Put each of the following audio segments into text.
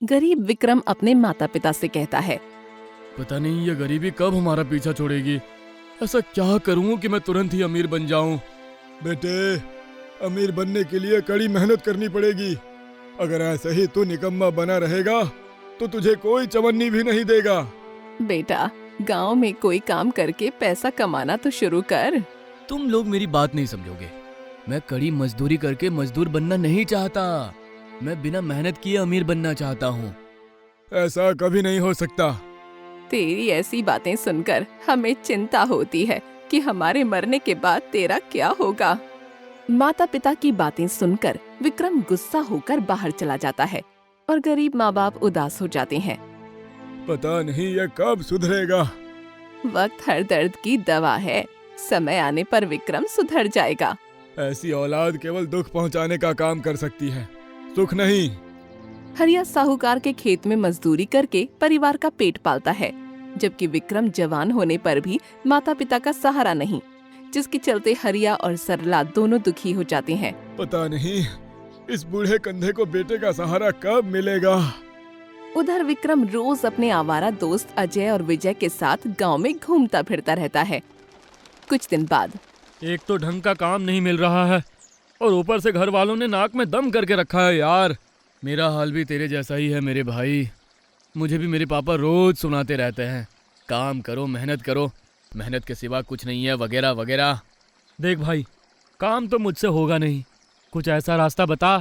गरीब विक्रम अपने माता पिता से कहता है। पता नहीं ये गरीबी कब हमारा पीछा छोड़ेगी। ऐसा क्या करूं कि मैं तुरंत ही अमीर बन जाऊं। बेटे, अमीर बनने के लिए कड़ी मेहनत करनी पड़ेगी। अगर ऐसे ही तू निकम्मा बना रहेगा तो तुझे कोई चवन्नी भी नहीं देगा। बेटा, गांव में कोई काम करके पैसा कमाना तो शुरू कर। तुम लोग मेरी बात नहीं समझोगे। मैं कड़ी मजदूरी करके मजदूर बनना नहीं चाहता। मैं बिना मेहनत किए अमीर बनना चाहता हूँ। ऐसा कभी नहीं हो सकता। तेरी ऐसी बातें सुनकर हमें चिंता होती है कि हमारे मरने के बाद तेरा क्या होगा। माता पिता की बातें सुनकर विक्रम गुस्सा होकर बाहर चला जाता है और गरीब माँ बाप उदास हो जाते हैं। पता नहीं ये कब सुधरेगा। वक्त हर दर्द की दवा है। समय आने पर विक्रम सुधर जाएगा। ऐसी औलाद केवल दुख पहुंचाने का काम कर सकती है, सुख नहीं। हरिया साहूकार के खेत में मजदूरी करके परिवार का पेट पालता है, जबकि विक्रम जवान होने पर भी माता पिता का सहारा नहीं, जिसके चलते हरिया और सरला दोनों दुखी हो जाते हैं। पता नहीं इस बूढ़े कंधे को बेटे का सहारा कब मिलेगा। उधर विक्रम रोज अपने आवारा दोस्त अजय और विजय के साथ गांव में घूमता फिरता रहता है। कुछ दिन बाद एक तो ढंग का काम नहीं मिल रहा है और ऊपर से घर वालों ने नाक में दम करके रखा है। यार, मेरा हाल भी तेरे जैसा ही है मेरे भाई। मुझे भी मेरे पापा रोज सुनाते रहते हैं, काम करो, मेहनत करो, मेहनत के सिवा कुछ नहीं है, वगैरह वगैरह। देख भाई, काम तो मुझसे होगा नहीं। कुछ ऐसा रास्ता बता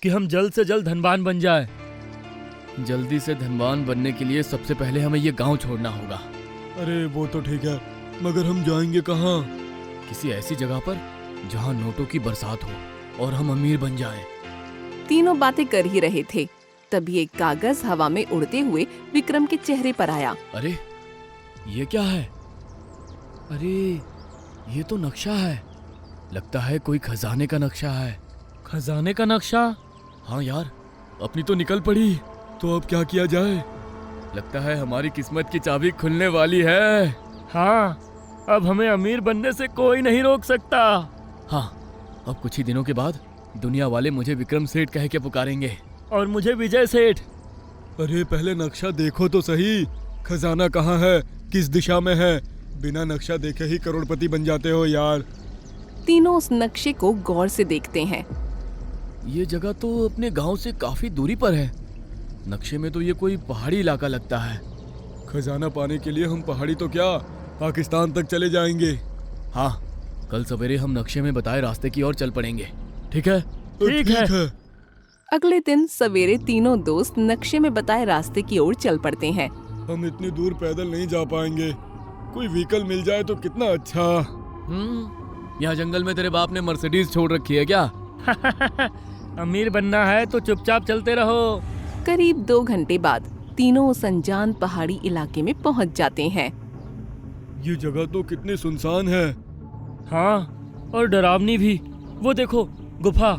कि हम जल्द से जल्द धनवान बन जाए। जल्दी से धनवान बनने के लिए सबसे पहले हमें ये गांव छोड़ना होगा। अरे वो तो ठीक है, मगर हम जाएंगे कहाँ? किसी ऐसी जगह पर जहाँ नोटों की बरसात हो और हम अमीर बन जाएं। तीनों बातें कर ही रहे थे, तभी एक कागज हवा में उड़ते हुए विक्रम के चेहरे पर आया। अरे ये क्या है? अरे ये तो नक्शा है। लगता है कोई खजाने का नक्शा है। खजाने का नक्शा? हाँ यार, अपनी तो निकल पड़ी। तो अब क्या किया जाए? लगता है हमारी किस्मत की चाबी खुलने वाली है। हाँ, अब हमें अमीर बनने से कोई नहीं रोक सकता। हाँ, अब कुछ ही दिनों के बाद दुनिया वाले मुझे विक्रम सेठ कह के पुकारेंगे और मुझे विजय सेठ। अरे पहले नक्शा देखो तो सही, खजाना कहाँ है, किस दिशा में है। बिना नक्शा देखे ही करोड़पति बन जाते हो यार। तीनों उस नक्शे को गौर से देखते हैं। ये जगह तो अपने गांव से काफी दूरी पर है। नक्शे में तो ये कोई पहाड़ी इलाका लगता है। खजाना पाने के लिए हम पहाड़ी तो क्या, पाकिस्तान तक चले जाएंगे। हाँ, कल सवेरे हम नक्शे में बताए रास्ते की ओर चल पड़ेंगे। ठीक है? ठीक है। अगले दिन सवेरे तीनों दोस्त नक्शे में बताए रास्ते की ओर चल पड़ते हैं। हम इतनी दूर पैदल नहीं जा पाएंगे, कोई व्हीकल मिल जाए तो कितना अच्छा। यहाँ जंगल में तेरे बाप ने मर्सिडीज छोड़ रखी है क्या? अमीर बनना है तो चुपचाप चलते रहो। करीब 2 घंटे बाद तीनों उस अनजान पहाड़ी इलाके में पहुंच जाते हैं। ये जगह तो कितनी सुनसान है। हाँ, और डरावनी भी। वो देखो, गुफा।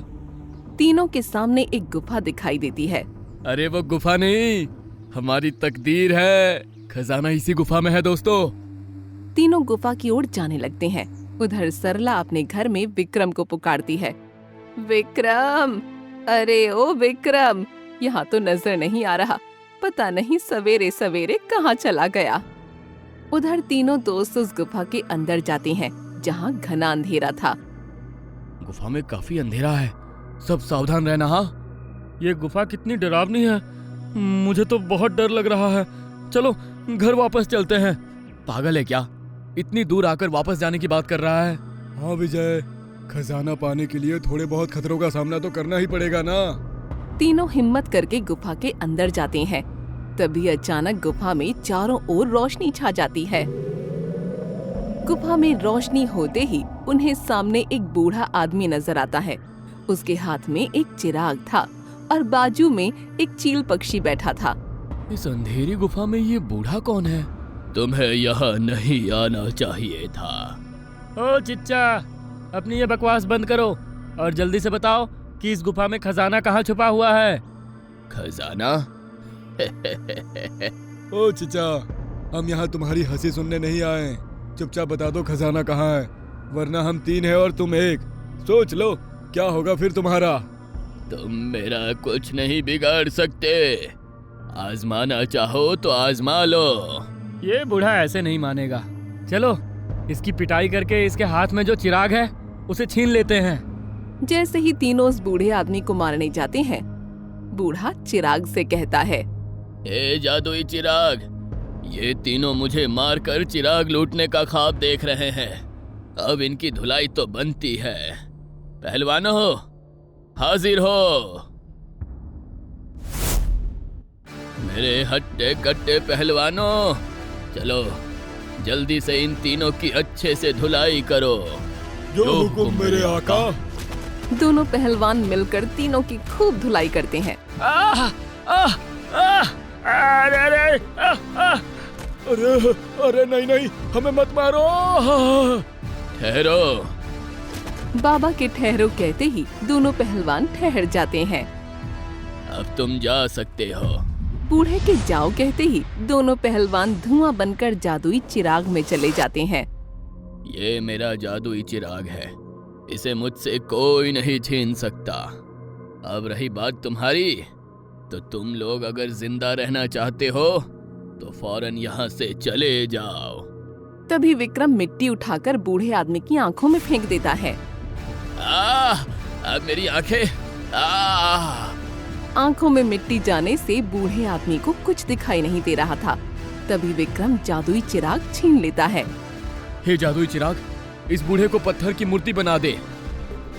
तीनों के सामने एक गुफा दिखाई देती है। अरे वो गुफा नहीं, हमारी तकदीर है। खजाना इसी गुफा में है दोस्तों। तीनों गुफा की ओर जाने लगते हैं। उधर सरला अपने घर में विक्रम को पुकारती है। विक्रम, अरे ओ विक्रम, यहाँ तो नजर नहीं आ रहा। पता नहीं सवेरे सवेरे कहाँ चला गया। उधर तीनों दोस्त उस गुफा के अंदर जाते हैं, जहाँ घना अंधेरा था। गुफा में काफी अंधेरा है, सब सावधान रहना। हाँ, ये गुफा कितनी डरावनी है। मुझे तो बहुत डर लग रहा है। चलो घर वापस चलते हैं। पागल है क्या? इतनी दूर आकर वापस जाने की बात कर रहा है। हाँ विजय, खजाना पाने के लिए थोड़े बहुत खतरों का सामना तो करना ही पड़ेगा ना। तीनों हिम्मत करके गुफा के अंदर जाते हैं। तभी अचानक गुफा में चारों ओर रोशनी छा जाती है। गुफा में रोशनी होते ही उन्हें सामने एक बूढ़ा आदमी नजर आता है। उसके हाथ में एक चिराग था और बाजू में एक चील पक्षी बैठा था। इस अंधेरी गुफा में ये बूढ़ा कौन है? तुम्हें यहाँ नहीं आना चाहिए था। ओ चिच्चा, अपनी ये बकवास बंद करो और जल्दी से बताओ कि इस गुफा में खजाना कहाँ छुपा हुआ है। खजाना? ओ चिचा, हम यहाँ तुम्हारी हंसी सुनने नहीं आए। चुपचाप बता दो खजाना कहाँ है, वरना हम 3 हैं और तुम 1। सोच लो क्या होगा फिर तुम्हारा। तुम मेरा कुछ नहीं बिगाड़ सकते। आजमाना चाहो तो आजमा लो। ये बूढ़ा ऐसे नहीं मानेगा। चलो इसकी पिटाई करके इसके हाथ में जो चिराग है उसे छीन लेते हैं। जैसे ही तीनों उस बूढ़े आदमी को मारने जाते हैं, बूढ़ा चिराग से कहता है, ए जादुई चिराग, ये तीनों मुझे मारकर चिराग लूटने का ख्वाब देख रहे हैं। अब इनकी धुलाई तो बनती है। पहलवानों हाजिर हो। मेरे हट्टे कट्टे पहलवानों, चलो जल्दी से इन तीनों की अच्छे से धुलाई करो। जो हुकुम मेरे आका। दोनों पहलवान मिलकर तीनों की खूब धुलाई करते हैं। अरे अरे नहीं नहीं, हमें मत मारो। ठहरो। बाबा के ठहरो कहते ही दोनों पहलवान ठहर जाते हैं। अब तुम जा सकते हो। बूढ़े के जाओ कहते ही दोनों पहलवान धुआं बनकर जादुई चिराग में चले जाते हैं। ये मेरा जादुई चिराग है, इसे मुझसे कोई नहीं छीन सकता। अब रही बात तुम्हारी, तो तुम लोग अगर जिंदा रहना चाहते हो तो फौरन यहाँ से चले जाओ। तभी विक्रम मिट्टी उठाकर बूढ़े आदमी की आंखों में फेंक देता है। अब मेरी आंखें। आंखों में मिट्टी जाने से बूढ़े आदमी को कुछ दिखाई नहीं दे रहा था। तभी विक्रम जादुई चिराग छीन लेता है। हे जादुई चिराग, इस बूढ़े को पत्थर की मूर्ति बना दे।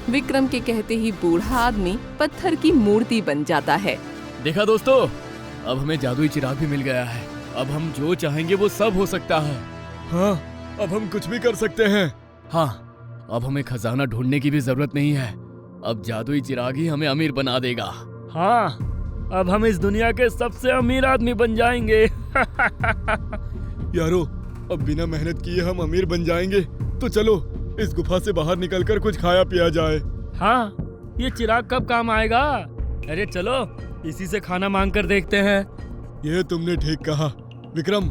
विक्रम के कहते ही बूढ़ा आदमी पत्थर की मूर्ति बन जाता है। देखा दोस्तों, अब हमें जादुई चिराग भी मिल गया है। अब हम जो चाहेंगे वो सब हो सकता है। हाँ, अब हम कुछ भी कर सकते हैं। हाँ, अब हमें खजाना ढूंढने की भी जरूरत नहीं है। अब जादुई चिराग ही हमें अमीर बना देगा। हाँ, अब हम इस दुनिया के सबसे अमीर आदमी बन जाएंगे। यारो, अब बिना मेहनत किए हम अमीर बन जाएंगे। तो चलो इस गुफा से बाहर निकलकर कुछ खाया पिया जाए। हाँ, ये चिराग कब काम आएगा? अरे चलो इसी से खाना मांग कर देखते हैं। ये तुमने ठीक कहा विक्रम,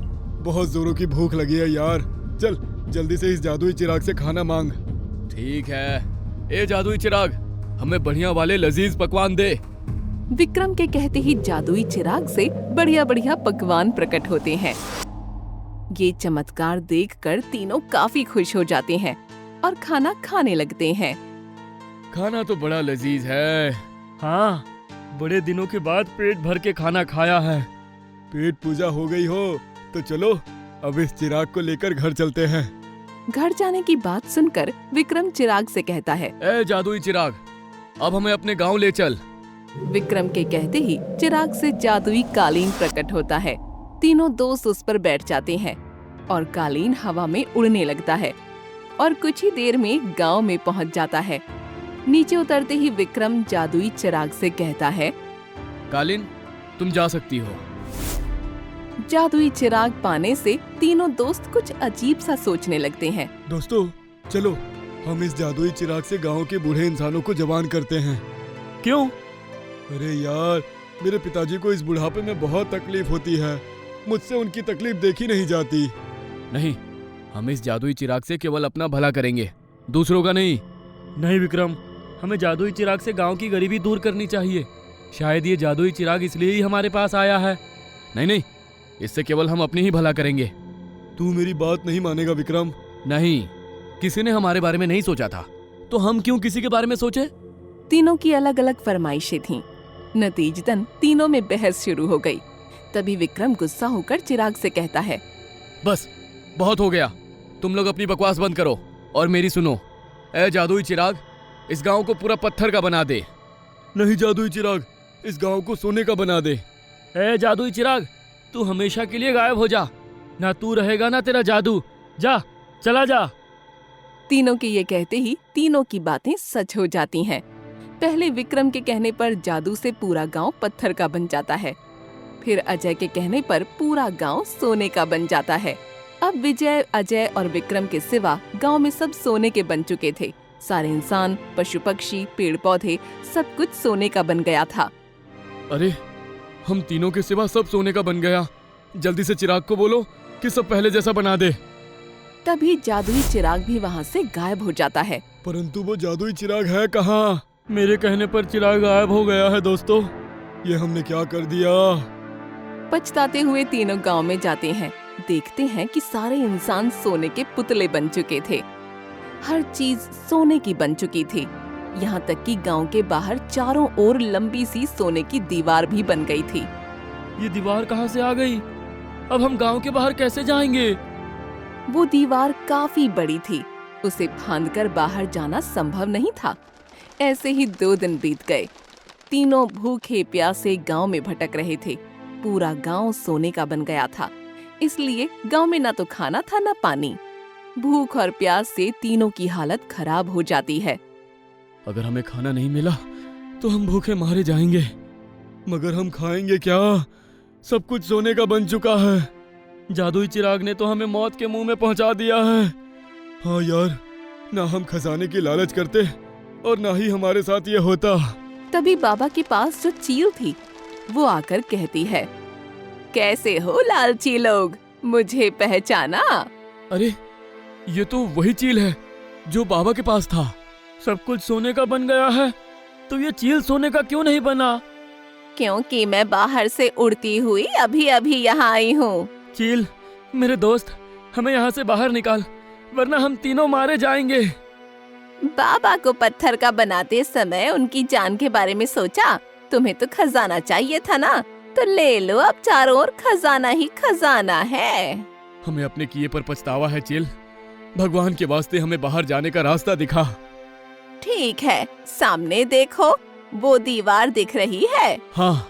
बहुत जोरों की भूख लगी है यार। चल जल्दी से इस जादुई चिराग से खाना मांग। ठीक है। ए जादुई चिराग, हमें बढ़िया वाले लजीज पकवान दे। विक्रम के कहते ही जादुई चिराग से बढ़िया बढ़िया पकवान प्रकट होते हैं। ये चमत्कार देखकर तीनों काफी खुश हो जाते हैं और खाना खाने लगते हैं। खाना तो बड़ा लजीज है। हाँ, बड़े दिनों के बाद पेट भर के खाना खाया है। पेट पूजा हो गई हो तो चलो अब इस चिराग को लेकर घर चलते हैं। घर जाने की बात सुनकर विक्रम चिराग से कहता है, ए जादुई चिराग, अब हमें अपने गांव ले चल। विक्रम के कहते ही चिराग से जादुई कालीन प्रकट होता है। तीनों दोस्त उस पर बैठ जाते हैं और कालीन हवा में उड़ने लगता है और कुछ ही देर में गांव में पहुंच जाता है। नीचे उतरते ही विक्रम जादुई चिराग से कहता है, कालीन, तुम जा सकती हो। जादुई चिराग पाने से तीनों दोस्त कुछ अजीब सा सोचने लगते हैं। दोस्तों चलो हम इस जादुई चिराग से गांव के बूढ़े इंसानों को जवान करते हैं। क्यों? अरे यार, मेरे पिताजी को इस बुढ़ापे में बहुत तकलीफ होती है। मुझसे उनकी तकलीफ देखी नहीं जाती। नहीं, हम इस जादुई चिराग से केवल अपना भला करेंगे, दूसरों का नहीं। नहीं विक्रम, हमें जादुई चिराग से गांव की गरीबी दूर करनी चाहिए। शायद ये जादुई चिराग इसलिए ही हमारे पास आया है। नहीं नहीं, इससे केवल हम अपनी ही भला करेंगे। तू मेरी बात नहीं मानेगा विक्रम। नहीं, किसी ने हमारे बारे में नहीं सोचा था, तो हम क्यों किसी के बारे में सोचे? तीनों की अलग अलग फरमाइशें थीं। नतीजतन तीनों में बहस शुरू हो गई। तभी विक्रम गुस्सा होकर चिराग से कहता है, बस बहुत हो गया, तुम लोग अपनी बकवास बंद करो और मेरी सुनो। ए जादुई चिराग, इस गांव को पूरा पत्थर का बना दे। नहीं जादुई चिराग, इस गांव को सोने का बना दे। ए जादुई चिराग, तू हमेशा के लिए गायब हो जा। ना तू रहेगा ना तेरा जादू। जा, चला जा। तीनों के ये कहते ही तीनों की बातें सच हो जाती हैं। पहले विक्रम के कहने पर जादू से पूरा गांव पत्थर का बन जाता है। फिर अजय के कहने पर पूरा गांव सोने का बन जाता है। अब विजय, अजय और विक्रम के सिवा गांव में सब सोने के बन चुके थे। सारे इंसान, पशु पक्षी, पेड़ पौधे, सब कुछ सोने का बन गया था। अरे, हम तीनों के सिवा सब सोने का बन गया। जल्दी से चिराग को बोलो कि सब पहले जैसा बना दे। तभी जादुई चिराग भी वहाँ से गायब हो जाता है। परंतु वो जादुई चिराग है कहाँ? मेरे कहने पर चिराग गायब हो गया है दोस्तों। ये हमने क्या कर दिया? पछताते हुए तीनों गांव में जाते हैं। देखते हैं कि सारे इंसान सोने के पुतले बन चुके थे। हर चीज सोने की बन चुकी थी। यहाँ तक कि गांव के बाहर चारों ओर लंबी सी सोने की दीवार भी बन गई थी। ये दीवार कहाँ से आ गई? अब हम गांव के बाहर कैसे जाएंगे? वो दीवार काफी बड़ी थी, उसे फांदकर बाहर जाना संभव नहीं था। ऐसे ही 2 दिन बीत गए। तीनों भूखे प्यासे गांव में भटक रहे थे। पूरा गांव सोने का बन गया था, इसलिए गांव में ना तो खाना था ना पानी। भूख और प्यास से तीनों की हालत खराब हो जाती है। अगर हमें खाना नहीं मिला तो हम भूखे मारे जाएंगे। मगर हम खाएंगे क्या? सब कुछ सोने का बन चुका है। जादुई चिराग ने तो हमें मौत के मुंह में पहुंचा दिया है। हाँ यार, ना हम खजाने की लालच करते और ना ही हमारे साथ ये होता। तभी बाबा के पास जो चील थी वो आकर कहती है, कैसे हो लालची लोग, मुझे पहचाना? अरे ये तो वही चील है जो बाबा के पास था। सब कुछ सोने का बन गया है, तो ये चील सोने का क्यों नहीं बना? क्योंकि मैं बाहर से उड़ती हुई अभी अभी यहाँ आई हूँ। चील, मेरे दोस्त, हमें यहाँ से बाहर निकाल, वरना हम तीनों मारे जाएंगे। बाबा को पत्थर का बनाते समय उनकी जान के बारे में सोचा? तुम्हें तो खजाना चाहिए था ना, तो ले लो, अब चारों ओर खजाना ही खजाना है। हमें अपने किए पर पछतावा है चील। भगवान के वास्ते हमें बाहर जाने का रास्ता दिखा। ठीक है, सामने देखो, वो दीवार दिख रही है। हाँ।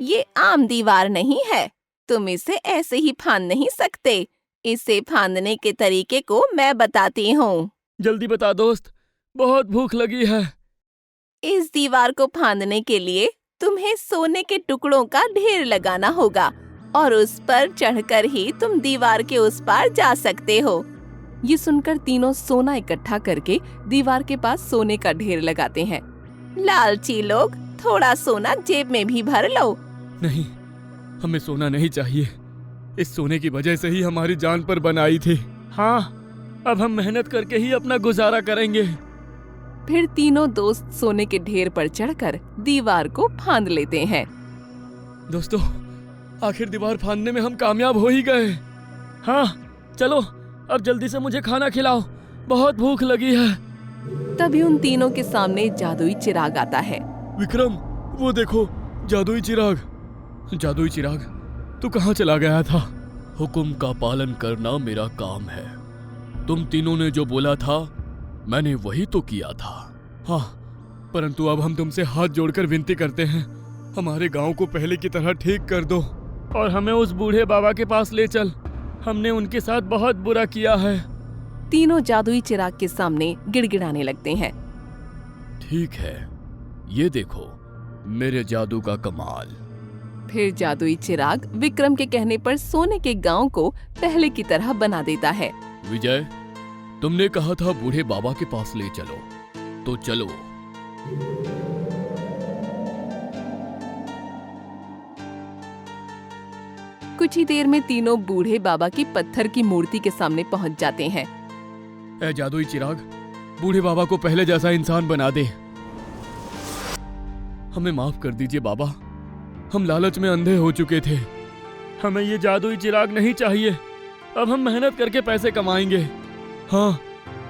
ये आम दीवार नहीं है, तुम इसे ऐसे ही फांद नहीं सकते। इसे फांदने के तरीके को मैं बताती हूँ। जल्दी बता दोस्त, बहुत भूख लगी है। इस दीवार को फांदने के लिए तुम्हें सोने के टुकड़ों का ढेर लगाना होगा और उस पर चढ़कर ही तुम दीवार के उस पार जा सकते हो। ये सुनकर तीनों सोना इकट्ठा करके दीवार के पास सोने का ढेर लगाते हैं। लालची लोग, थोड़ा सोना जेब में भी भर लो। नहीं, हमें सोना नहीं चाहिए। इस सोने की वजह से ही हमारी जान पर बनाई थी। हाँ, अब हम मेहनत करके ही अपना गुजारा करेंगे। फिर तीनों दोस्त सोने के ढेर पर चढ़कर दीवार को फांद लेते हैं। दोस्तों, आखिर दीवार फांदने में हम कामयाब हो ही गए। हाँ, चलो अब जल्दी से मुझे खाना खिलाओ, बहुत भूख लगी है। तभी उन तीनों के सामने जादुई चिराग आता है। विक्रम, वो देखो, जादुई चिराग। जादुई चिराग, तू कहाँ चला गया था? हुक्म का पालन करना मेरा काम है। तुम तीनों ने जो बोला था मैंने वही तो किया था। हाँ, परंतु अब हम तुमसे हाथ जोड़कर विनती करते हैं, हमारे गांव को पहले की तरह ठीक कर दो और हमें उस बूढ़े बाबा के पास ले चल। हमने उनके साथ बहुत बुरा किया है। तीनों जादुई चिराग के सामने गिड़गिड़ाने लगते हैं। ठीक है, ये देखो मेरे जादू का कमाल। फिर जादुई चिराग विक्रम के कहने पर सोने के गांव को पहले की तरह बना देता है। विजय, तुमने कहा था बूढ़े बाबा के पास ले चलो, तो चलो। कुछ ही देर में तीनों बूढ़े बाबा की पत्थर की मूर्ति के सामने पहुंच जाते हैं। ऐ जादुई चिराग, बूढ़े बाबा को पहले जैसा इंसान बना दे। हमें माफ कर दीजिए बाबा, हम लालच में अंधे हो चुके थे। हमें ये जादुई चिराग नहीं चाहिए। अब हम मेहनत करके पैसे कमाएंगे। हाँ,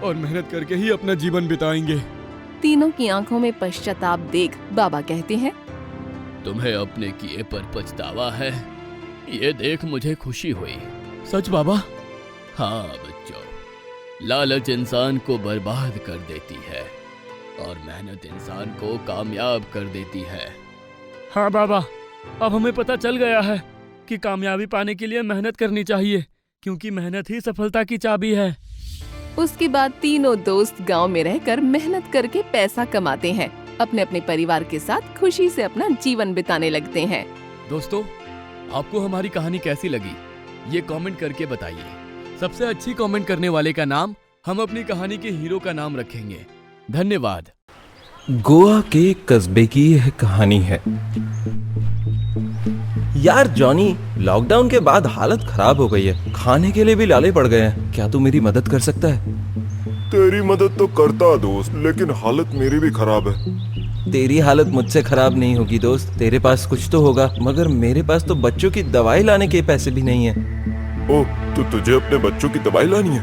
और मेहनत करके ही अपना जीवन बिताएंगे। तीनों की आंखों में पश्चाताप देख बाबा कहते हैं, तुम्हें अपने किए पर पछतावा है, ये देख मुझे खुशी हुई। सच बाबा? हाँ बच्चों, लालच इंसान को बर्बाद कर देती है और मेहनत इंसान को कामयाब कर देती है। हाँ बाबा, अब हमें पता चल गया है कि कामयाबी पाने के लिए मेहनत करनी चाहिए, क्योंकि मेहनत ही सफलता की चाबी है। उसके बाद तीनों दोस्त गांव में रहकर मेहनत करके पैसा कमाते हैं। अपने अपने परिवार के साथ खुशी से अपना जीवन बिताने लगते हैं। दोस्तों, आपको हमारी कहानी कैसी लगी ये कमेंट करके बताइए। सबसे अच्छी कमेंट करने वाले का नाम हम अपनी कहानी के हीरो का नाम रखेंगे। धन्यवाद। गोवा के कस्बे की यह कहानी है। यार जॉनी, लॉकडाउन के बाद हालत खराब हो गई है, खाने के लिए भी लाले पड़ गए हैं। क्या तू मेरी मदद कर सकता है? तेरी मदद तो करता दोस्त, लेकिन हालत मेरी भी खराब है। तेरी हालत मुझसे खराब नहीं होगी दोस्त, तेरे पास कुछ तो होगा, मगर मेरे पास तो बच्चों की दवाई लाने के पैसे भी नहीं है। ओह, तो तुझे अपने बच्चों की दवाई लानी है?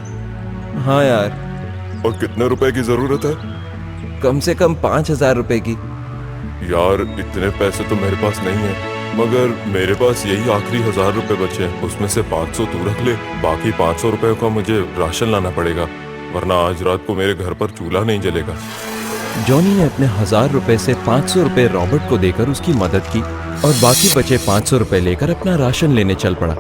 हाँ यार, और कितने रुपए की जरूरत है? कम से कम 5,000 रुपए की। यार इतने पैसे तो मेरे पास नहीं है, मगर मेरे पास यही आखिरी 1,000 रुपए बचे हैं। उसमें से 500 तू रख ले, बाकी 500 रुपए का मुझे राशन लाना पड़ेगा, वरना आज रात को मेरे घर पर चूल्हा नहीं जलेगा। जॉनी ने अपने 1,000 रुपए से 500 रुपए रॉबर्ट को देकर उसकी मदद की और बाकी बचे 500 रुपए लेकर अपना राशन लेने चल पड़ा।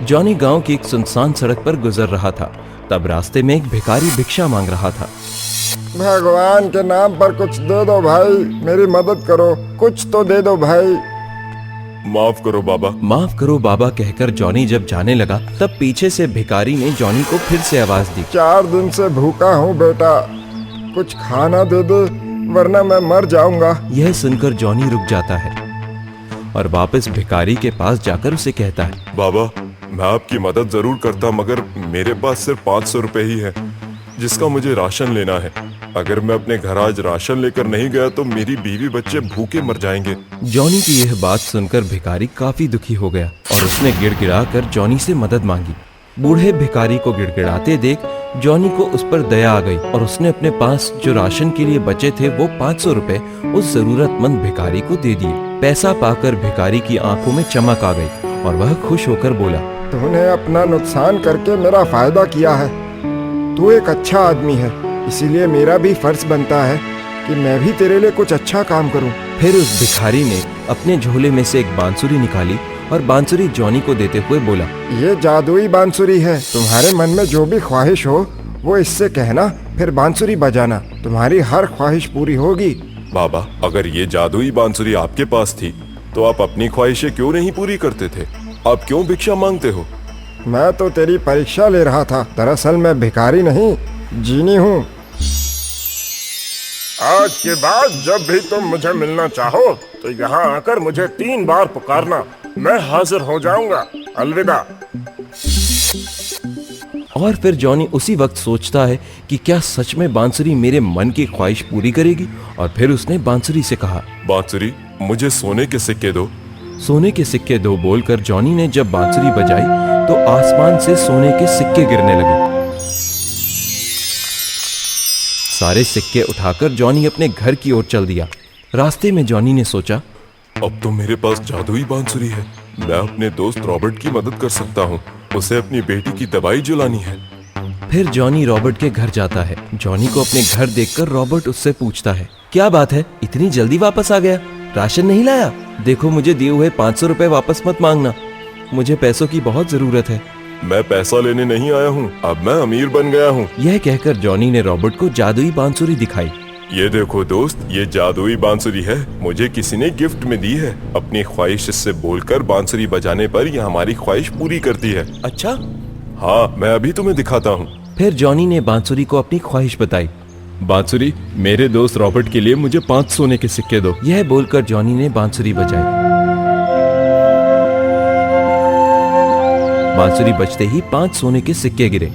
जॉनी गांव की एक सुनसान सड़क पर गुजर रहा था, तब रास्ते में एक भिखारी भिक्षा मांग रहा था। भगवान के नाम पर कुछ दे दो भाई, मेरी मदद करो, कुछ तो दे दो भाई। माफ करो बाबा। माफ करो बाबा कहकर जॉनी जब जाने लगा, तब पीछे से भिखारी ने जॉनी को फिर से आवाज दी। 4 दिन से भूखा हूँ बेटा, कुछ खाना दे दे वरना मैं मर जाऊंगा। यह सुनकर जॉनी रुक जाता है और वापस भिखारी के पास जाकर उसे कहता है, बाबा मैं आपकी मदद जरूर करता, मगर मेरे पास सिर्फ 500 रुपए ही है जिसका मुझे राशन लेना है। अगर मैं अपने घर आज राशन लेकर नहीं गया तो मेरी बीवी बच्चे भूखे मर जाएंगे। जॉनी की यह बात सुनकर भिखारी काफी दुखी हो गया और उसने गिड़गिड़ाकर जॉनी से मदद मांगी। बूढ़े भिखारी को गिड़गिड़ाते देख जॉनी को उस पर दया आ गई और उसने अपने पास जो राशन के लिए बचे थे वो 500 रुपए उस जरूरतमंद भिखारी को दे दिए। पैसा पाकर भिखारी की आंखों में चमक आ गई और वह खुश होकर बोला, तूने अपना नुकसान करके मेरा फायदा किया है, तू एक अच्छा आदमी है, इसीलिए मेरा भी फर्ज बनता है कि मैं भी तेरे लिए कुछ अच्छा काम करूं। फिर उस भिखारी ने अपने झोले में से एक बांसुरी निकाली और बांसुरी जॉनी को देते हुए बोला, ये जादुई बांसुरी है, तुम्हारे मन में जो भी ख्वाहिश हो वो इससे कहना, फिर बांसुरी बजाना, तुम्हारी हर ख्वाहिश पूरी होगी। बाबा अगर ये जादुई बांसुरी आपके पास थी तो आप अपनी ख्वाहिशें क्यों नहीं पूरी करते थे? आप क्यों भिक्षा मांगते हो? मैं तो तेरी परीक्षा ले रहा था, दरअसल मैं भिखारी नहीं जीनी हूँ। आज के बाद जब भी तुम मुझे मिलना चाहो तो यहाँ आकर मुझे 3 बार पुकारना, मैं हाजिर हो जाऊंगा। अलविदा। और फिर जॉनी उसी वक्त सोचता है कि क्या सच में बांसुरी मेरे मन की ख्वाहिश पूरी करेगी, और फिर उसने बांसुरी से कहा, बांसुरी मुझे सोने के सिक्के दो। सोने के सिक्के दो बोलकर जॉनी ने जब बांसुरी बजाई तो आसमान से सोने के सिक्के गिरने लगे। सारे सिक्के उठाकर जॉनी अपने घर की ओर चल दिया। रास्ते में जॉनी ने सोचा, अब तो मेरे पास जादुई बांसुरी है, मैं अपने दोस्त रॉबर्ट की मदद कर सकता हूँ, उसे अपनी बेटी की दवाई जुलानी है। फिर जॉनी रॉबर्ट के घर जाता है। जॉनी को अपने घर देखकर रॉबर्ट उससे पूछता है, क्या बात है, इतनी जल्दी वापस आ गया, राशन नहीं लाया? देखो मुझे दिए हुए 500 रुपए वापस मत मांगना, मुझे पैसों की बहुत जरूरत है। मैं पैसा लेने नहीं आया हूँ, अब मैं अमीर बन गया हूँ। यह कहकर जॉनी ने रॉबर्ट को जादुई बांसुरी दिखाई। ये देखो दोस्त, ये जादुई बांसुरी है, मुझे किसी ने गिफ्ट में दी है। अपनी ख्वाहिश इससे बोलकर बांसुरी बजाने पर यह हमारी ख्वाहिश पूरी करती है। अच्छा? हाँ, मैं अभी तुम्हें दिखाता हूँ। फिर जॉनी ने बांसुरी को अपनी ख्वाहिश बताई। बांसुरी, मेरे दोस्त रॉबर्ट के लिए मुझे 5 सोने के सिक्के दो। यह बोलकर जॉनी ने बांसुरी बजाई। बांसुरी बजते ही 5 सोने के सिक्के गिरे।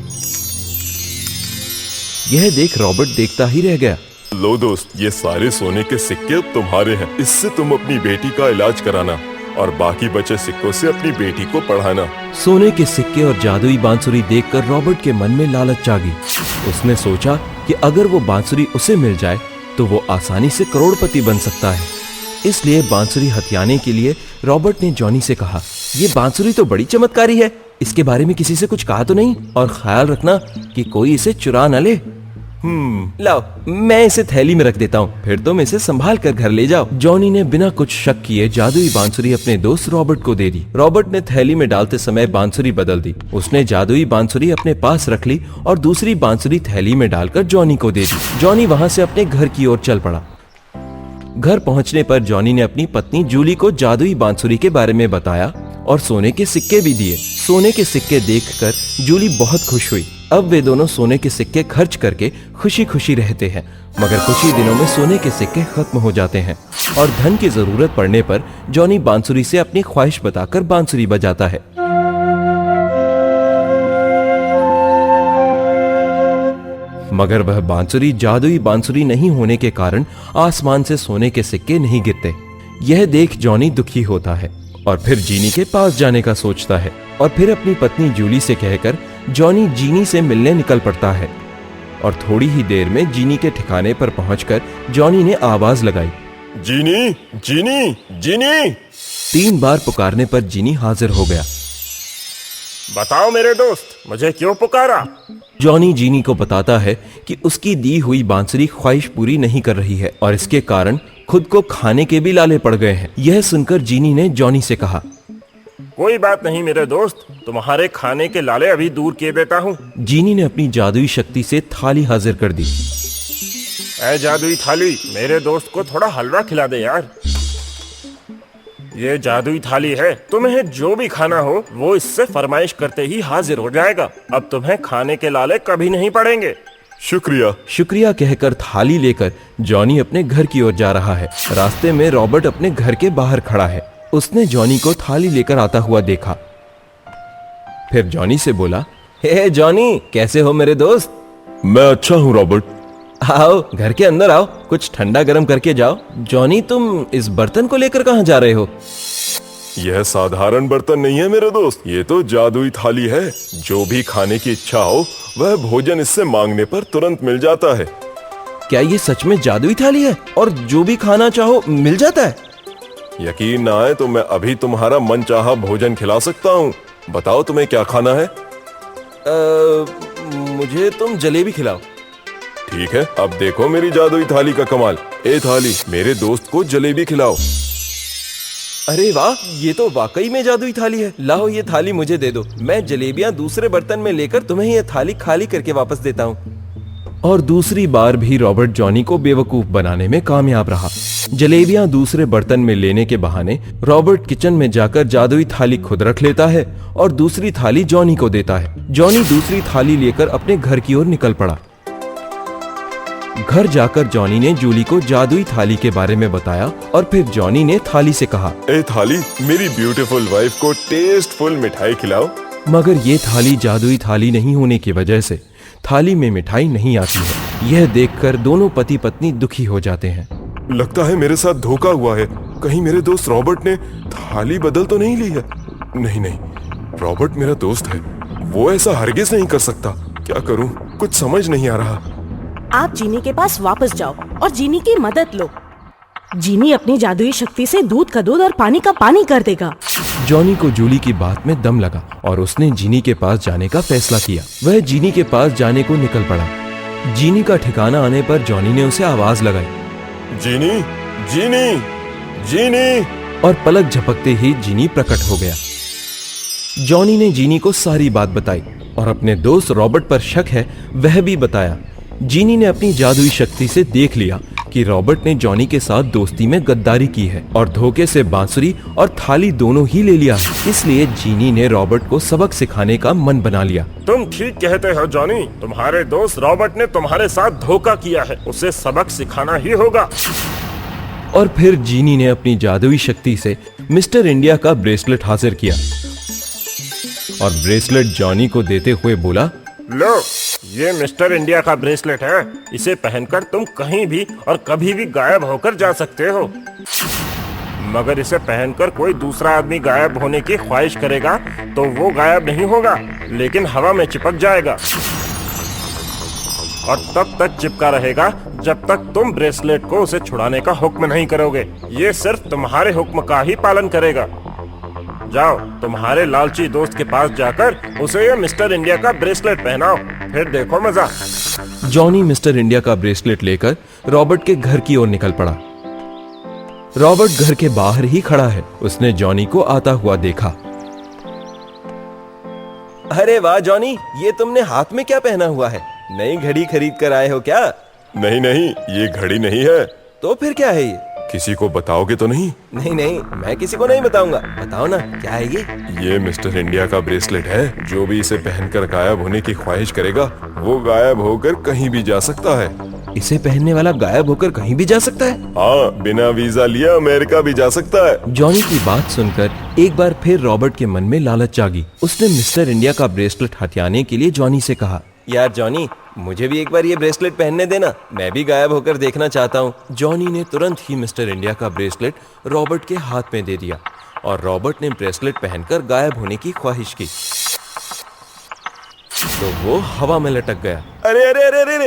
यह देख रॉबर्ट देखता ही रह गया। लो दोस्त, ये सारे सोने के सिक्के अब तुम्हारे हैं, इससे तुम अपनी बेटी का इलाज कराना और बाकी बचे सिक्कों से अपनी बेटी को पढ़ाना। सोने के सिक्के और जादुई बांसुरी देखकर रॉबर्ट के मन में लालच जागी। उसने सोचा कि अगर वो बांसुरी उसे मिल जाए तो वो आसानी से करोड़पति बन सकता है। इसलिए बांसुरी हथियाने के लिए रॉबर्ट ने जॉनी से कहा, ये बांसुरी तो बड़ी चमत्कारी है, इसके बारे में किसी से कुछ कहा तो नहीं, और ख्याल रखना कि कोई इसे चुरा न ले। लाओ, मैं इसे थैली में रख देता हूँ, फिर तुम इसे संभाल कर घर ले जाओ। जॉनी ने बिना कुछ शक किए जादुई बांसुरी अपने दोस्त रॉबर्ट को दे दी। रॉबर्ट ने थैली में डालते समय बांसुरी बदल दी। उसने जादुई बांसुरी अपने पास रख ली और दूसरी बांसुरी थैली में डालकर जॉनी को दे दी। जॉनी वहां से अपने घर की ओर चल पड़ा। घर पहुंचने पर जॉनी ने अपनी पत्नी जूली को जादुई बांसुरी के बारे में बताया और सोने के सिक्के भी दिए। सोने के सिक्के देखकर जूली बहुत खुश हुई। अब वे दोनों सोने के सिक्के खर्च करके खुशी खुशी रहते हैं, मगर कुछ ही दिनों में सोने के सिक्के खत्म हो जाते हैं और धन की जरूरत पड़ने पर जॉनी बांसुरी से अपनी ख्वाहिश बताकर बांसुरी बजाता है। मगर वह बांसुरी जादुई बांसुरी नहीं होने के कारण आसमान से सोने के सिक्के नहीं गिरते। यह देख जॉनी दुखी होता है और फिर जीनी के पास जाने का सोचता है और फिर अपनी पत्नी जूली से कहकर जॉनी जीनी से मिलने निकल पड़ता है। और थोड़ी ही देर में जीनी के ठिकाने पर पहुंचकर जॉनी ने आवाज लगाई, जीनी, जीनी, जीनी। 3 बार पुकारने पर जीनी हाजिर हो गया। बताओ मेरे दोस्त, मुझे क्यों पुकारा? जॉनी जीनी को बताता है कि उसकी दी हुई बांसुरी ख्वाहिश पूरी नहीं कर रही है और इसके कारण खुद को खाने के भी लाले पड़ गए हैं। यह सुनकर जीनी ने जॉनी से कहा, कोई बात नहीं मेरे दोस्त, तुम्हारे खाने के लाले अभी दूर किए देता हूँ। जीनी ने अपनी जादुई शक्ति से थाली हाजिर कर दी। ऐ जादुई थाली, मेरे दोस्त को थोड़ा हलवा खिला दे यार। ये जादुई थाली है, तुम्हें जो भी खाना हो वो इससे फरमाइश करते ही हाजिर हो जाएगा। अब तुम्हें खाने के लाले कभी नहीं पड़ेंगे। शुक्रिया। शुक्रिया कहकर थाली लेकर जॉनी अपने घर की ओर जा रहा है। रास्ते में रॉबर्ट अपने घर के बाहर खड़ा है। उसने जॉनी को थाली लेकर आता हुआ देखा। फिर जॉनी से बोला, हे जॉनी, कैसे हो मेरे दोस्त? मैं अच्छा हूँ रॉबर्ट। आओ घर के अंदर आओ, कुछ ठंडा गर्म करके जाओ। जॉनी, तुम इस बर्तन को लेकर कहाँ जा रहे हो? यह साधारण बर्तन नहीं है मेरे दोस्त, ये तो जादुई थाली है। जो भी खाने की इच्छा हो वह भोजन इससे मांगने पर तुरंत मिल जाता है। क्या ये सच में जादुई थाली है और जो भी खाना चाहो मिल जाता है? यकीन ना आए तो मैं अभी तुम्हारा मनचाहा भोजन खिला सकता हूँ। बताओ तुम्हें क्या खाना है? मुझे तुम जलेबी खिलाओ। ठीक है, अब देखो मेरी जादुई थाली का कमाल। ए थाली, मेरे दोस्त को जलेबी खिलाओ। अरे वाह, ये तो वाकई में जादुई थाली है। लाओ ये थाली मुझे दे दो, मैं जलेबियां दूसरे बर्तन में लेकर तुम्हें ये थाली खाली करके वापस देता हूँ। और दूसरी बार भी रॉबर्ट जॉनी को बेवकूफ बनाने में कामयाब रहा। जलेबियां दूसरे बर्तन में लेने के बहाने रॉबर्ट किचन में जाकर जादुई थाली खुद रख लेता है और दूसरी थाली जॉनी को देता है। जॉनी दूसरी थाली लेकर अपने घर की ओर निकल पड़ा। घर जाकर जॉनी ने जूली को जादुई थाली के बारे में बताया और फिर जॉनी ने थाली से कहा, ए थाली, मेरी ब्यूटीफुल वाइफ को टेस्टफुल मिठाई खिलाओ। मगर ये थाली जादुई थाली नहीं होने की वजह से थाली में मिठाई नहीं आती है। यह देखकर दोनों पति पत्नी दुखी हो जाते हैं। लगता है मेरे साथ धोखा हुआ है। कहीं मेरे दोस्त रॉबर्ट ने थाली बदल तो नहीं ली है? नहीं नहीं, रॉबर्ट मेरा दोस्त है, वो ऐसा हरगिज नहीं कर सकता। क्या करूं, कुछ समझ नहीं आ रहा। आप जीनी के पास वापस जाओ और जीनी की मदद लो। जीनी अपनी जादुई शक्ति से दूध का दूध और पानी का पानी कर देगा। जॉनी को जूली की बात में दम लगा और उसने जीनी के पास जाने का फैसला किया। वह जीनी के पास जाने को निकल पड़ा। जीनी का ठिकाना आने पर जॉनी ने उसे आवाज लगाई, जीनी, जीनी, जीनी। और पलक झपकते ही जीनी प्रकट हो गया। जॉनी ने जीनी को सारी बात बताई और अपने दोस्त रॉबर्ट पर शक है वह भी बताया। जीनी ने अपनी जादुई शक्ति से देख लिया कि रॉबर्ट ने जॉनी के साथ दोस्ती में गद्दारी की है और धोखे से बांसुरी और थाली दोनों ही ले लिया है। इसलिए जीनी ने रॉबर्ट को सबक सिखाने का मन बना लिया। तुम ठीक कहते हो जॉनी, तुम्हारे दोस्त रॉबर्ट ने तुम्हारे साथ धोखा किया है, उसे सबक सिखाना ही होगा। और फिर जीनी ने अपनी जादुई शक्ति से मिस्टर इंडिया का ब्रेसलेट हासिल किया और ब्रेसलेट जॉनी को देते हुए बोला, लो, ये मिस्टर इंडिया का ब्रेसलेट है। इसे पहनकर तुम कहीं भी और कभी भी गायब होकर जा सकते हो। मगर इसे पहनकर कोई दूसरा आदमी गायब होने की ख्वाहिश करेगा तो वो गायब नहीं होगा, लेकिन हवा में चिपक जाएगा और तब तक चिपका रहेगा जब तक तुम ब्रेसलेट को उसे छुड़ाने का हुक्म नहीं करोगे। ये सिर्फ तुम्हारे हुक्म का ही पालन करेगा। जाओ, तुम्हारे लालची दोस्त के पास जाकर उसे ये मिस्टर इंडिया का ब्रेसलेट पहनाओ, फिर देखो मजा। जॉनी मिस्टर इंडिया का ब्रेसलेट लेकर रॉबर्ट के घर की ओर निकल पड़ा। रॉबर्ट घर के बाहर ही खड़ा है। उसने जॉनी को आता हुआ देखा। अरे वाह जॉनी, ये तुमने हाथ में क्या पहना हुआ है? नई घड़ी खरीद कर आए हो क्या? नहीं नहीं, ये घड़ी नहीं है। तो फिर क्या है ये? किसी को बताओगे तो नहीं? नहीं नहीं, मैं किसी को नहीं बताऊंगा। बताओ ना, क्या है ये? ये मिस्टर इंडिया का ब्रेसलेट है। जो भी इसे पहनकर गायब होने की ख्वाहिश करेगा वो गायब होकर कहीं भी जा सकता है। इसे पहनने वाला गायब होकर कहीं भी जा सकता है? हाँ, बिना वीजा लिए अमेरिका भी जा सकता है। जॉनी की बात सुनकर एक बार फिर रॉबर्ट के मन में लालच जागी। उसने मिस्टर इंडिया का ब्रेसलेट हथियाने के लिए जॉनी से कहा, यार जॉनी, मुझे भी एक बार ये ब्रेसलेट पहनने देना, मैं भी गायब होकर देखना चाहता हूँ। जॉनी ने तुरंत ही मिस्टर इंडिया का ब्रेसलेट रॉबर्ट के हाथ में दे दिया और रॉबर्ट ने ब्रेसलेट पहनकर गायब होने की ख्वाहिश की तो वो हवा में लटक गया। अरे अरे अरे अरे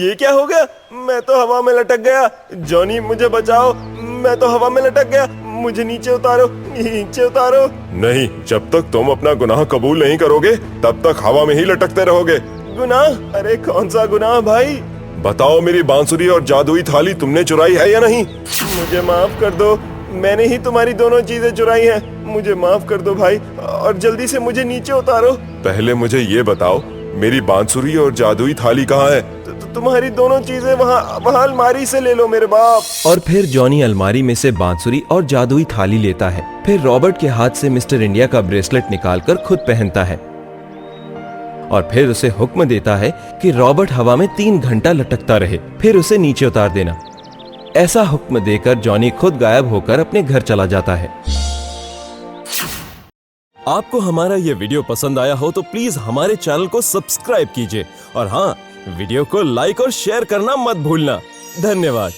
ये क्या हो गया? मैं तो हवा में लटक गया। जॉनी मुझे बचाओ, मैं तो हवा में लटक गया। मुझे नीचे उतारो, नीचे उतारो। नहीं, जब तक तुम अपना गुनाह कबूल नहीं करोगे तब तक हवा में ही लटकते रहोगे। गुनाह? अरे कौन सा गुनाह भाई? बताओ, मेरी बांसुरी और जादुई थाली तुमने चुराई है या नहीं? मुझे माफ कर दो, मैंने ही तुम्हारी दोनों चीजें चुराई हैं। मुझे माफ कर दो भाई, और जल्दी से मुझे नीचे उतारो। पहले मुझे ये बताओ, मेरी बांसुरी और जादुई थाली कहाँ है? तुम्हारी दोनों चीजें वहाँ अलमारी से ले लो मेरे बाप। और फिर जॉनी अलमारी में से बांसुरी और जादुई थाली लेता है। फिर रॉबर्ट के हाथ से मिस्टर इंडिया का ब्रेसलेट निकालकर खुद पहनता है और फिर उसे हुक्म देता है कि रॉबर्ट हवा में 3 घंटा लटकता रहे, फिर उसे नीचे उतार देना। ऐसा हुक्म देकर जॉनी खुद गायब होकर अपने घर चला जाता है। आपको हमारा ये वीडियो पसंद आया हो तो प्लीज हमारे चैनल को सब्सक्राइब कीजिए और हाँ, वीडियो को लाइक और शेयर करना मत भूलना। धन्यवाद।